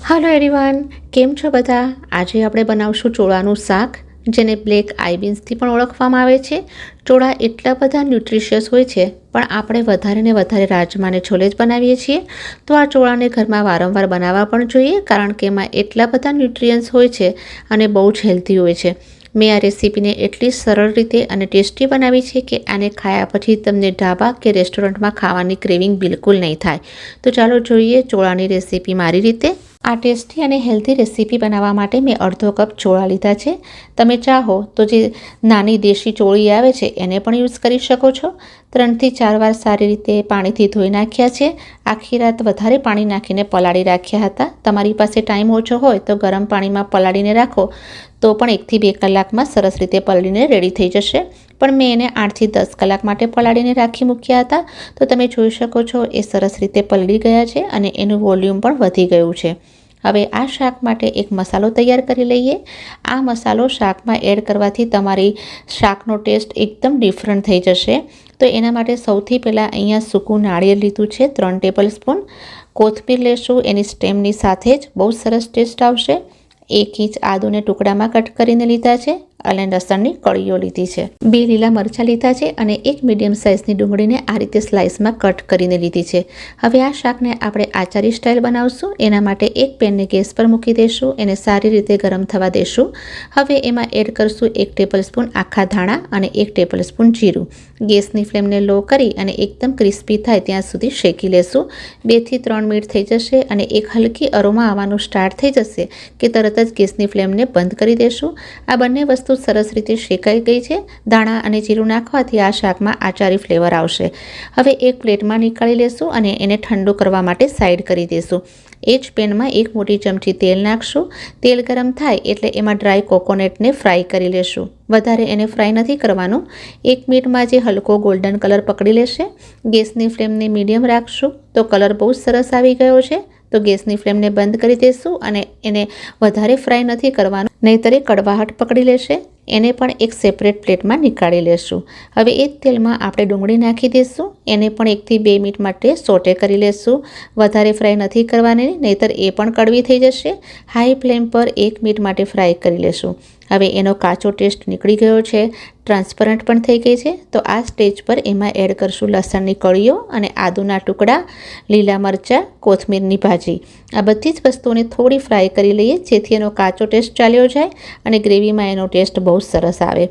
Hello everyone, केम छो बधा। आज આપણે બનાવશું ચોળાનું શાક, જેને બ્લેક આઈ બીન્સથી પણ ઓળખવામાં આવે છે। ચોળા એટલા બધા ન્યુટ્રિશિયસ હોય છે, પણ આપણે વધારે ને વધારે રાજમાને છોલે જ બનાવીએ છીએ। તો આ ચોળાને ઘરમાં વારંવાર બનાવવા પણ જોઈએ, કારણ કે એમાં એટલા બધા ન્યુટ્રિયન્ટ્સ હોય છે અને બહુ જ હેલ્ધી હોય છે। મેં આ રેસીપીને એટલી સરળ રીતે અને ટેસ્ટી બનાવી છે કે આને ખાયા પછી તમને ઢાબા કે રેસ્ટોરન્ટમાં ખાવાની ક્રેવિંગ બિલકુલ નહીં થાય। તો ચાલો જોઈએ ચોળાની રેસીપી મારી રીતે। આ ટેસ્ટી અને હેલ્ધી રેસીપી બનાવવા માટે મેં અડધો કપ ચોળા લીધા છે। તમે ચાહો તો જે નાની દેશી ચોળી આવે છે એને પણ યુઝ કરી શકો છો। 3 થી 4 વાર સારી રીતે પાણીથી ધોઈ નાખ્યા છે। આખી રાત વધારે પાણી નાખીને પલાળી રાખ્યા હતા। તમારી પાસે ટાઈમ ઓછો હોય તો ગરમ પાણીમાં પલાળીને રાખો તો પણ 1 થી 2 કલાકમાં સરસ રીતે પલળીને રેડી થઈ જશે। પણ મેં એને 8 થી 10 કલાક માટે પલાળીને રાખી મૂક્યા હતા। તો તમે જોઈ શકો છો એ સરસ રીતે પલળી ગયા છે અને એનું વોલ્યુમ પણ વધી ગયું છે। હવે આ શાક માટે એક મસાલો તૈયાર કરી લઈએ। આ મસાલો શાકમાં એડ કરવાથી તમારી શાકનો ટેસ્ટ એકદમ ડિફરન્ટ થઈ જશે। તો એના માટે સૌથી પહેલાં અહીંયા સૂકું નાળિયેર લીધું છે 3 ટેબલ સ્પૂન। કોથમીર લેશું, એની સ્ટેમની સાથે જ બહુ સરસ ટેસ્ટ આવશે। 1 ઇંચ આદુને ટુકડામાં કટ કરીને લીધા છે અને લસણની કળીઓ લીધી છે। 2 લીલા મરચાં લીધા છે અને 1 મીડિયમ સાઇઝની ડુંગળીને આ રીતે સ્લાઇસમાં કટ કરીને લીધી છે। હવે આ શાકને આપણે આચારી સ્ટાઇલ બનાવશું। એના માટે એક પેનને ગેસ પર મૂકી દઈશું, એને સારી રીતે ગરમ થવા દઈશું। હવે એમાં એડ કરશું 1 ટેબલ સ્પૂન આખા ધાણા અને 1 ટેબલ સ્પૂન જીરું। ગેસની ફ્લેમને લો કરી અને એકદમ ક્રિસ્પી થાય ત્યાં સુધી શેકી લેશું। 2 થી 3 મિનિટ થઈ જશે અને એક હલકી અરોમા આવવાનું સ્ટાર્ટ થઈ જશે કે તરત જ ગેસની ફ્લેમને બંધ કરી દેશું। આ બંને વસ્તુ સરસ રીતે શેકાઈ ગઈ છે। ધાણા અને જીરું નાખવાથી આ શાકમાં આચારી ફ્લેવર આવશે। હવે એક પ્લેટમાં નીકાળી લેશું અને એને ઠંડુ કરવા માટે સાઈડ કરી દઈશું। એ જ પેનમાં 1 મોટી ચમચી તેલ નાખશું। તેલ ગરમ થાય એટલે એમાં ડ્રાય કોકોનટને ફ્રાય કરી લેશું। વધારે એને ફ્રાય નથી કરવાનું, 1 મિનિટમાં જે હલકો ગોલ્ડન કલર પકડી લેશે। ગેસની ફ્લેમને મીડિયમ રાખશું તો કલર બહુ સરસ આવી ગયો છે। તો ગેસની ફ્લેમને બંધ કરી દઈશું અને એને વધારે ફ્રાય નથી કરવાનું, નહીંતર એ કડવાહટ પકડી લેશે। એને પણ એક સેપરેટ પ્લેટમાં નીકાળી લેશું। હવે એ જ તેલમાં આપણે ડુંગળી નાખી દઈશું। એને પણ 1 થી 2 મિનિટ માટે સોટે કરી લેશું। વધારે ફ્રાય નથી કરવાની, નહીંતર એ પણ કડવી થઈ જશે। હાઈ ફ્લેમ પર 1 મિનિટ માટે ફ્રાય કરી લેશું। હવે એનો કાચો ટેસ્ટ નીકળી ગયો છે, ટ્રાન્સપરન્ટ પણ થઈ ગઈ છે। તો આ સ્ટેજ પર એમાં એડ કરશું લસણની કળીઓ અને આદુના ટુકડા, લીલા મરચાં, કોથમીરની ભાજી। આ બધી જ વસ્તુઓને થોડી ફ્રાય કરી લઈએ જેથી એનો કાચો ટેસ્ટ ચાલ્યો જાય અને ગ્રેવીમાં એનો ટેસ્ટ બહુ સરસ આવે।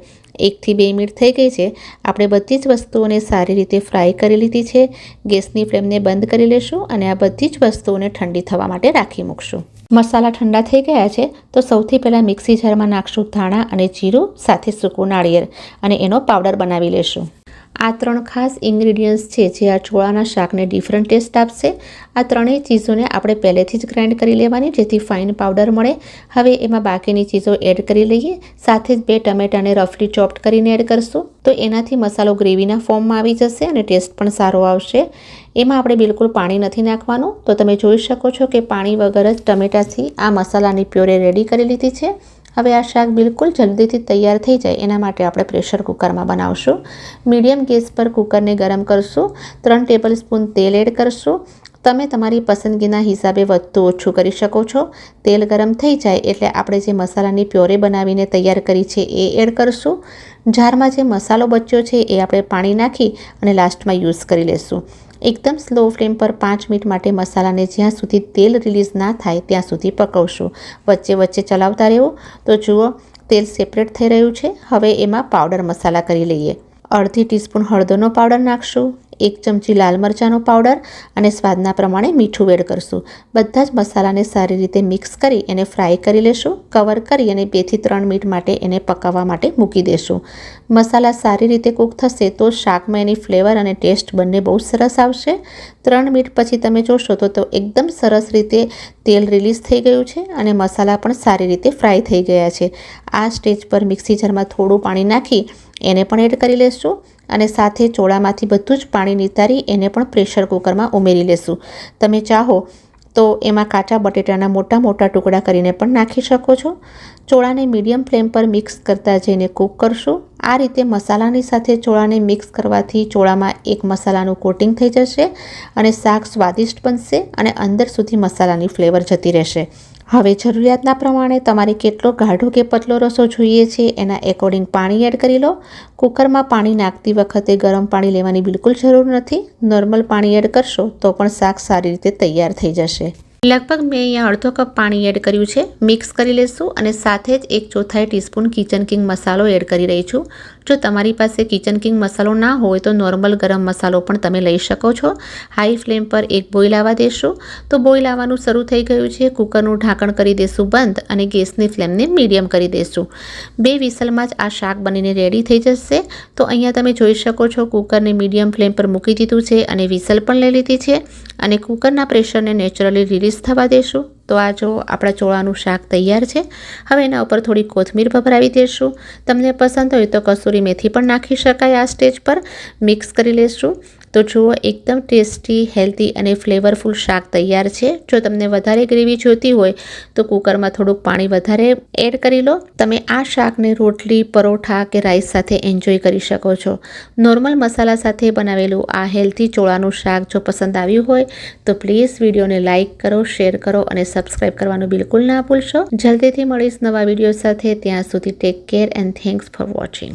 1 થી 2 મિનિટ થઈ ગઈ છે। આપણે બધી જ વસ્તુઓને સારી રીતે ફ્રાય કરી લીધી છે। ગેસની ફ્લેમને બંધ કરી લેશું અને આ બધી જ વસ્તુઓને ઠંડી થવા માટે રાખી મૂકશું। મસાલા ઠંડા થઈ ગયા છે તો સૌથી પહેલાં મિક્સી જારમાં નાખશું ધાણા અને જીરું સાથે સૂકું નાળિયેર અને એનો પાવડર બનાવી લેશું। આ 3 ખાસ ઇન્ગ્રીડિયન્ટ્સ છે જે આ ચોળાના શાકને ડિફરન્ટ ટેસ્ટ આપશે। આ ત્રણેય ચીજોને આપણે પહેલેથી જ ગ્રાઇન્ડ કરી લેવાની જેથી ફાઇન પાવડર મળે। હવે એમાં બાકીની ચીજો એડ કરી લઈએ। સાથે જ 2 ટમેટાને રફલી ચોપ્ડ કરીને એડ કરશું તો એનાથી મસાલો ગ્રેવીના ફોર્મમાં આવી જશે અને ટેસ્ટ પણ સારો આવશે। એમાં આપણે બિલકુલ પાણી નથી નાખવાનું। તો તમે જોઈ શકો છો કે પાણી વગર જ ટમેટાથી આ મસાલાની પ્યોરે રેડી કરી લીધી છે। હવે આ શાક બિલકુલ જલ્દીથી તૈયાર થઈ જાય એના માટે આપણે પ્રેશર કુકરમાં બનાવશું। મીડિયમ ગેસ પર કુકરને ગરમ કરશું। 3 ટેબલ સ્પૂન તેલ એડ કરશું। તમે તમારી પસંદગીના હિસાબે વધતું ઓછું કરી શકો છો। તેલ ગરમ થઈ જાય એટલે આપણે જે મસાલાની પ્યોરે બનાવીને તૈયાર કરી છે એ એડ કરશું। જારમાં જે મસાલો બચ્યો છે એ આપણે પાણી નાખી અને લાસ્ટમાં યુઝ કરી લેશું। એકદમ સ્લો ફ્લેમ પર 5 મિનિટ માટે મસાલાને જ્યાં સુધી તેલ રિલીઝ ના થાય ત્યાં સુધી પકવશું। વચ્ચે વચ્ચે ચલાવતા રહેવું। તો જુઓ તેલ સેપરેટ થઈ રહ્યું છે। હવે એમાં પાવડર મસાલા કરી લઈએ। અડધી ટીસ્પૂન હળદરનો પાવડર નાખશું, 1 ચમચી લાલ મરચાંનો પાવડર અને સ્વાદના પ્રમાણે મીઠું એડ કરશું। બધા જ મસાલાને સારી રીતે મિક્સ કરી એને ફ્રાય કરી લેશું। કવર કરી અને 2 થી 3 મિનિટ માટે એને પકાવવા માટે મૂકી દેશું। મસાલા સારી રીતે કૂક થશે તો શાકમાં એની ફ્લેવર અને ટેસ્ટ બંને બહુ સરસ આવશે। 3 મિનિટ પછી તમે જોશો તો એકદમ સરસ રીતે તેલ રિલીઝ થઈ ગયું છે અને મસાલા પણ સારી રીતે ફ્રાય થઈ ગયા છે। આ સ્ટેજ પર મિક્સી જારમાં થોડું પાણી નાખી એને પણ એડ કરી લેશું અને સાથે ચોળામાંથી બધું જ પાણી નિતારી એને પણ પ્રેશર કુકરમાં ઉમેરી લેશું। તમે ચાહો તો એમાં કાચા બટેટાના મોટા મોટા ટુકડા કરીને પણ નાખી શકો છો। ચોળાને મીડિયમ ફ્લેમ પર મિક્સ કરતા જઈને કૂક કરશું। આ રીતે મસાલાની સાથે ચોળાને મિક્સ કરવાથી ચોળામાં એક મસાલાનું કોટિંગ થઈ જશે અને શાક સ્વાદિષ્ટ બનશે અને અંદર સુધી મસાલાની ફ્લેવર જતી રહેશે. હવે જરૂરિયાતના પ્રમાણે તમારે કેટલો ગાઢો કે પતલો રસો જોઈએ છે એના એકોર્ડિંગ પાણી એડ કરી લો. કુકરમાં પાણી નાખતી વખતે ગરમ પાણી લેવાની બિલકુલ જરૂર નથી. નોર્મલ પાણી એડ કરશો તો પણ શાક સારી રીતે તૈયાર થઈ જશે. લગભગ મેં અહીંયા અડધો કપ પાણી એડ કર્યું છે. મિક્સ કરી લઈશું અને સાથે જ 1/4 ટીસ્પૂન કિચન કિંગ મસાલો એડ કરી રહી છું. જો તમારી પાસે કિચન કિંગ મસાલો ના હોય તો નોર્મલ ગરમ મસાલો પણ તમે લઈ શકો છો. હાઈ ફ્લેમ પર એક બોઇલ આવવા દેશું. તો બોઇલ આવવાનું શરૂ થઈ ગયું છે. કુકરનું ઢાંકણ કરી દેશું બંધ અને ગેસની ફ્લેમને મીડિયમ કરી દેશું. 2 વિસલમાં જ આ શાક બનીને રેડી થઈ જશે. તો અહીંયા તમે જોઈ શકો છો કુકરને મીડિયમ ફ્લેમ પર મૂકી દીધું છે અને વિસલ પણ લઈ લીધી છે અને કુકરના પ્રેશરને નેચરલી રિલીઝ થવા દેશું. તો આ જો આપણા ચોળાનું શાક તૈયાર છે. હવે એના ઉપર થોડી કોથમીર ભભરાવી દેશું. તમને પસંદ હોય તો કસૂરી મેથી પણ નાખી શકાય. આ સ્ટેજ પર મિક્સ કરી લેશું. તો જુઓ એકદમ ટેસ્ટી, હેલ્ધી અને ફ્લેવરફુલ શાક તૈયાર છે. જો તમને વધારે ગ્રેવી જોઈતી હોય તો કુકરમાં થોડુંક પાણી વધારે એડ કરી લો. તમે આ શાકને રોટલી, પરોઠા કે રાઈસ સાથે એન્જોય કરી શકો છો. નોર્મલ મસાલા સાથે બનાવેલું આ હેલ્ધી ચોળાનું શાક જો પસંદ આવ્યું હોય તો પ્લીઝ વિડીયોને લાઇક કરો, શેર કરો અને સબસ્ક્રાઇબ કરવાનું બિલકુલ ના ભૂલશો. જલ્દીથી મળીશ નવા વિડીયો સાથે. ત્યાં સુધી take care and thanks for watching.